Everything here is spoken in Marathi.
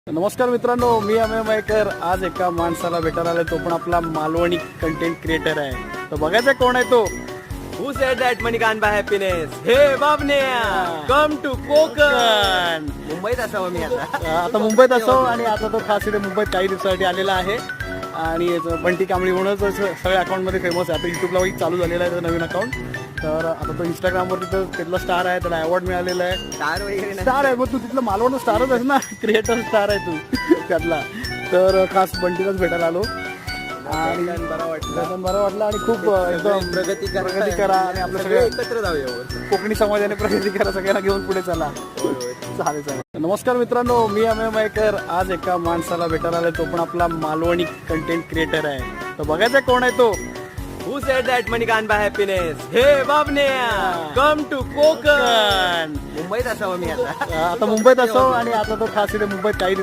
नमस्कार मित्रांनो, मी अमेय मयेकर. आज एका माणसाला भेटायला आलोय. तो पण आपला मालवणी कंटेंट क्रिएटर आहे. तर बघायचं कोण आहे तो. Who said that money can't buy happiness? Hey बाबन्या, come to Konkan. मुंबईत असावं मी आता. आता मुंबईत असो आणि आता तो खास इथे मुंबईत काही दिवसासाठी आलेला आहे. आणि याचं बंटी कांबळी म्हणूनच सगळ्या अकाउंटमध्ये फेमस आहे. आता युट्यूबला चालू झालेला आहे त्याचं नवीन अकाउंट. तर आता तो इंस्टाग्रामवरती तर तिथला स्टार आहे. त्याला अवॉर्ड मिळालेला आहे. स्टार वगैरे नाही. स्टार आहे. मग तू तिथला मालवण स्टारच आहेस ना, क्रिएटर स्टार आहे तू त्यातला. तर खास बंटीलाच भेटायला आलो आणि बरं वाटलं. बरं वाटलं आणि खूप एकदम प्रगती प्रगती करा आणि आपलं सगळे सगळं एकत्र जाऊया. कोकणी समाजाने प्रगती करा, सगळ्यांना घेऊन पुढे चला. चालेल चालेल. नमस्कार मित्रांनो, मी अमेय मयेकर. आज एका माणसाला भेटायला आलोय. तो पण आपला मालवणी कंटेंट क्रिएटर आहे. तर बघायचं कोण आहे तो. Who said that money can't buy happiness? Hey बाबन्या, come to Konkan. मुंबईत असावं मी आता. आता मुंबईत असो आणि आता तो खास इथे मुंबईत काही